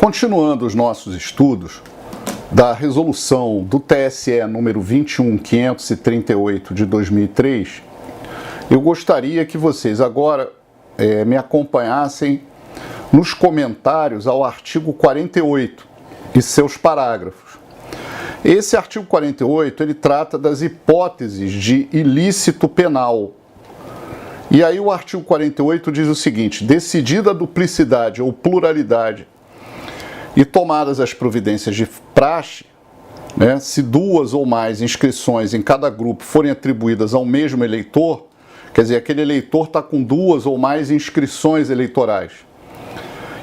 Continuando os nossos estudos da resolução do TSE número 21.538 de 2003, eu gostaria que vocês agora me acompanhassem nos comentários ao artigo 48 e seus parágrafos. Esse artigo 48, ele trata das hipóteses de ilícito penal. E aí o artigo 48 diz o seguinte: decidida a duplicidade ou pluralidade e tomadas as providências de praxe, se duas ou mais inscrições em cada grupo forem atribuídas ao mesmo eleitor, quer dizer, aquele eleitor está com duas ou mais inscrições eleitorais,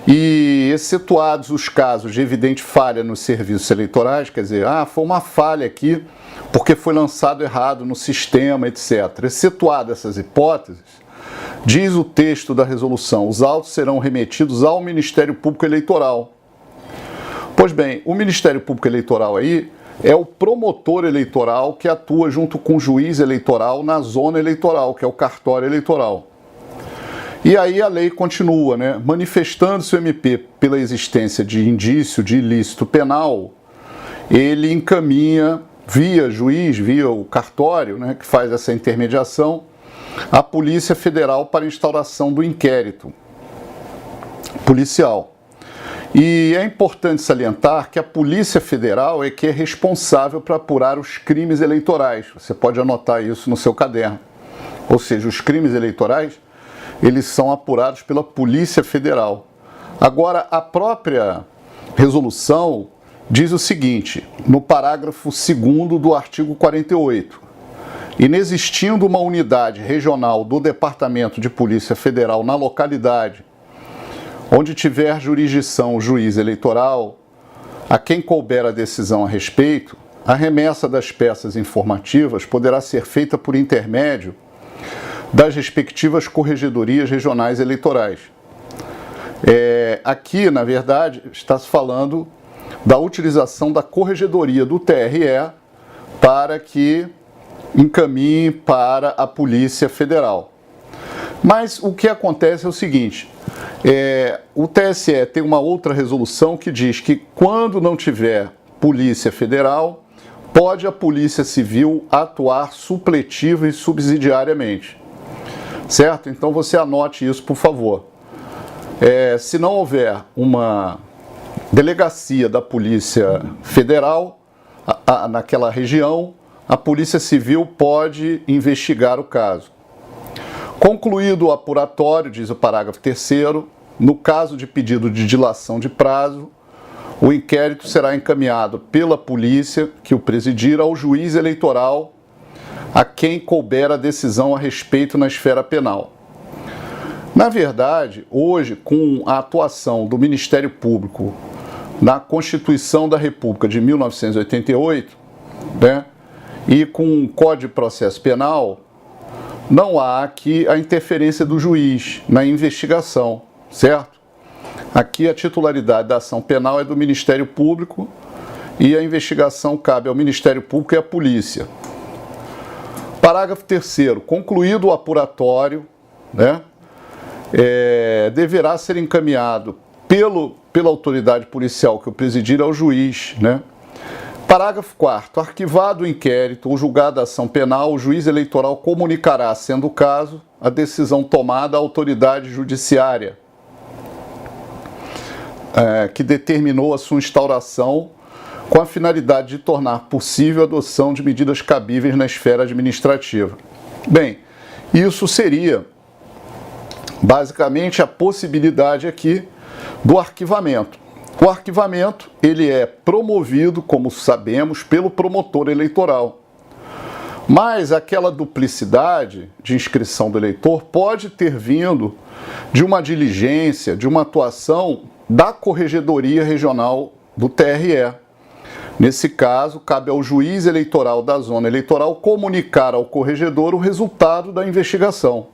e excetuados os casos de evidente falha nos serviços eleitorais, quer dizer, foi uma falha aqui porque foi lançado errado no sistema, etc. Excetuadas essas hipóteses, diz o texto da resolução, os autos serão remetidos ao Ministério Público Eleitoral. Pois bem, o Ministério Público Eleitoral aí é o promotor eleitoral que atua junto com o juiz eleitoral na zona eleitoral, que é o cartório eleitoral. E aí a lei continua, manifestando-se o MP pela existência de indício de ilícito penal, ele encaminha via juiz, via o cartório, que faz essa intermediação, a Polícia Federal para instauração do inquérito policial. E é importante salientar que a Polícia Federal é que é responsável para apurar os crimes eleitorais. Você pode anotar isso no seu caderno. Ou seja, os crimes eleitorais, eles são apurados pela Polícia Federal. Agora, a própria resolução diz o seguinte, no parágrafo 2º do artigo 48. Inexistindo uma unidade regional do Departamento de Polícia Federal na localidade onde tiver jurisdição o juiz eleitoral, a quem couber a decisão a respeito, a remessa das peças informativas poderá ser feita por intermédio das respectivas corregedorias regionais eleitorais. Aqui, na verdade, está se falando da utilização da corregedoria do TRE para que encaminhe para a Polícia Federal. Mas o que acontece é o seguinte, o TSE tem uma outra resolução que diz que quando não tiver Polícia Federal, pode a Polícia Civil atuar supletiva e subsidiariamente. Certo? Então você anote isso, por favor. Se não houver uma delegacia da Polícia Federal naquela região, a Polícia Civil pode investigar o caso. Concluído o apuratório, diz o parágrafo 3º, no caso de pedido de dilação de prazo, o inquérito será encaminhado pela polícia que o presidir ao juiz eleitoral, a quem couber a decisão a respeito na esfera penal. Na verdade, hoje, com a atuação do Ministério Público na Constituição da República de 1988, e com o Código de Processo Penal, não há aqui a interferência do juiz na investigação, certo? Aqui a titularidade da ação penal é do Ministério Público e a investigação cabe ao Ministério Público e à Polícia. Parágrafo 3º. Concluído o apuratório, deverá ser encaminhado pela autoridade policial que o presidir ao juiz, Parágrafo 4º. Arquivado o inquérito ou julgada a ação penal, o juiz eleitoral comunicará, sendo o caso, a decisão tomada à autoridade judiciária que determinou a sua instauração com a finalidade de tornar possível a adoção de medidas cabíveis na esfera administrativa. Bem, isso seria basicamente a possibilidade aqui do arquivamento. O arquivamento, ele é promovido, como sabemos, pelo promotor eleitoral. Mas aquela duplicidade de inscrição do eleitor pode ter vindo de uma diligência, de uma atuação da Corregedoria Regional do TRE. Nesse caso, cabe ao juiz eleitoral da zona eleitoral comunicar ao corregedor o resultado da investigação.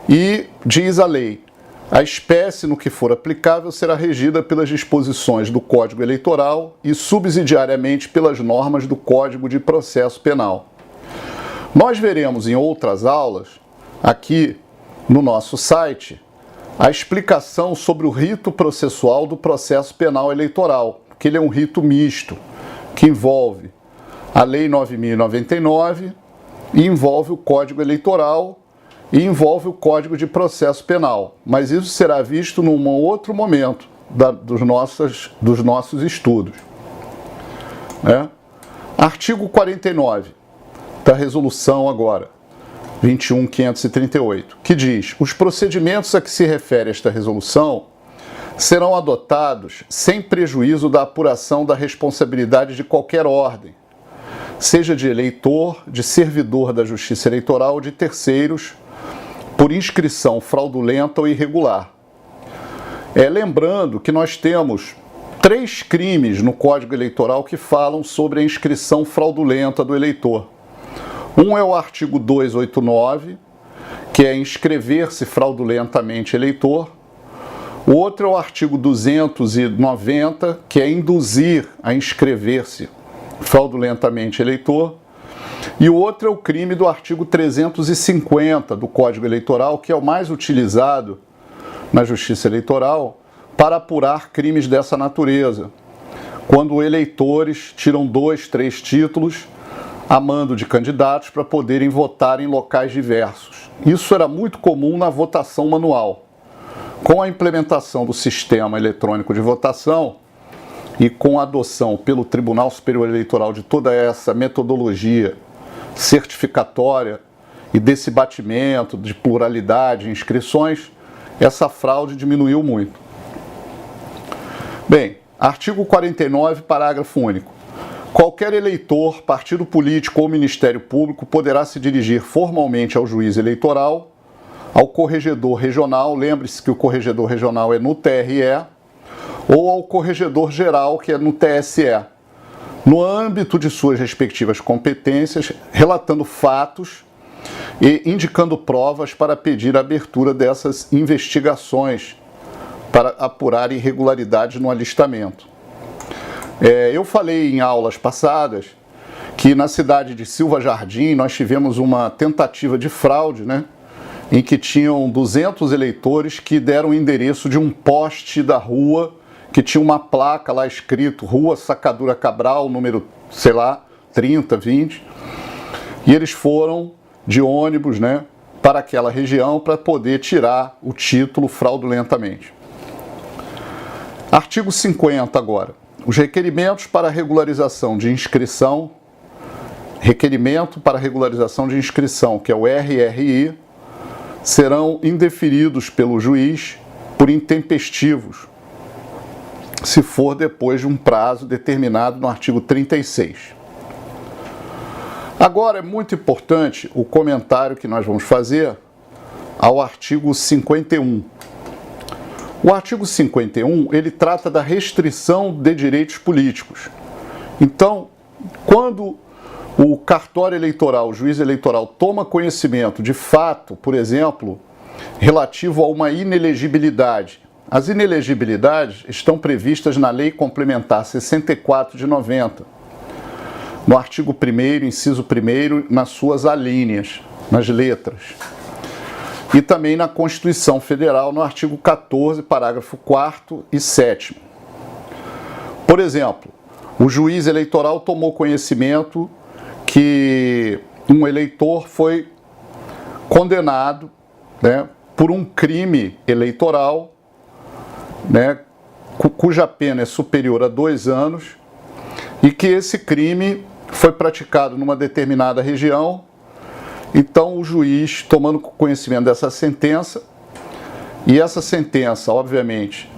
E diz a lei, a espécie no que for aplicável será regida pelas disposições do Código Eleitoral e subsidiariamente pelas normas do Código de Processo Penal. Nós veremos em outras aulas, aqui no nosso site, a explicação sobre o rito processual do processo penal eleitoral, que ele é um rito misto, que envolve a Lei 9.099 e envolve o Código Eleitoral e envolve o Código de Processo Penal. Mas isso será visto num outro momento dos nossos estudos. Artigo 49 da resolução agora, 21.538, que diz: os procedimentos a que se refere esta resolução serão adotados sem prejuízo da apuração da responsabilidade de qualquer ordem, seja de eleitor, de servidor da Justiça Eleitoral ou de terceiros, por inscrição fraudulenta ou irregular. Lembrando que nós temos 3 crimes no Código Eleitoral que falam sobre a inscrição fraudulenta do eleitor. Um é o artigo 289, que é inscrever-se fraudulentamente eleitor. O outro é o artigo 290, que é induzir a inscrever-se fraudulentamente eleitor. E o outro é o crime do artigo 350 do Código Eleitoral, que é o mais utilizado na Justiça Eleitoral para apurar crimes dessa natureza, quando eleitores tiram 2, 3 títulos a mando de candidatos para poderem votar em locais diversos. Isso era muito comum na votação manual. Com a implementação do sistema eletrônico de votação e com a adoção pelo Tribunal Superior Eleitoral de toda essa metodologia certificatória e desse batimento de pluralidade de inscrições, essa fraude diminuiu muito. Bem, artigo 49, parágrafo único. Qualquer eleitor, partido político ou Ministério Público poderá se dirigir formalmente ao juiz eleitoral, ao corregedor regional, lembre-se que o corregedor regional é no TRE, ou ao corregedor geral, que é no TSE, no âmbito de suas respectivas competências, relatando fatos e indicando provas para pedir a abertura dessas investigações para apurar irregularidades no alistamento. Eu falei em aulas passadas que na cidade de Silva Jardim nós tivemos uma tentativa de fraude, em que tinham 200 eleitores que deram o endereço de um poste da rua que tinha uma placa lá escrito Rua Sacadura Cabral, número, 30, 20, e eles foram de ônibus, para aquela região para poder tirar o título fraudulentamente. Artigo 50 agora. Os requerimentos para regularização de inscrição, requerimento para regularização de inscrição, que é o RRI, serão indeferidos pelo juiz por intempestivos, se for depois de um prazo determinado no artigo 36. Agora é muito importante o comentário que nós vamos fazer ao artigo 51. O artigo 51, ele trata da restrição de direitos políticos. Então, quando o cartório eleitoral, o juiz eleitoral, toma conhecimento de fato, por exemplo, relativo a uma inelegibilidade, as inelegibilidades estão previstas na Lei Complementar 64 de 90, no artigo 1º, inciso 1º, nas suas alíneas, nas letras. E também na Constituição Federal, no artigo 14, parágrafo 4º e 7º. Por exemplo, o juiz eleitoral tomou conhecimento que um eleitor foi condenado, por um crime eleitoral, cuja pena é superior a 2 anos, e que esse crime foi praticado numa determinada região. Então, o juiz, tomando conhecimento dessa sentença, e essa sentença, obviamente,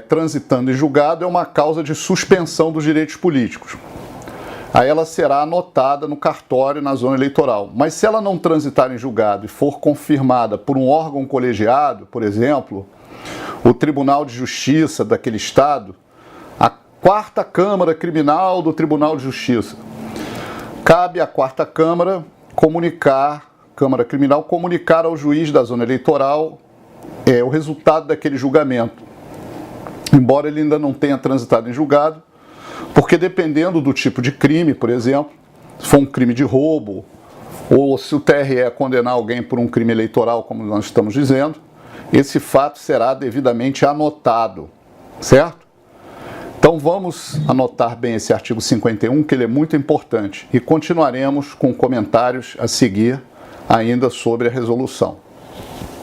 transitando em julgado, é uma causa de suspensão dos direitos políticos. Aí ela será anotada no cartório na zona eleitoral. Mas se ela não transitar em julgado e for confirmada por um órgão colegiado, por exemplo, o Tribunal de Justiça daquele estado, a 4ª Câmara Criminal do Tribunal de Justiça, cabe à 4ª Câmara Câmara Criminal comunicar ao juiz da zona eleitoral o resultado daquele julgamento, embora ele ainda não tenha transitado em julgado, porque dependendo do tipo de crime, por exemplo, se for um crime de roubo, ou se o TRE condenar alguém por um crime eleitoral, como nós estamos dizendo, esse fato será devidamente anotado, certo? Então vamos anotar bem esse artigo 51, que ele é muito importante, e continuaremos com comentários a seguir ainda sobre a resolução.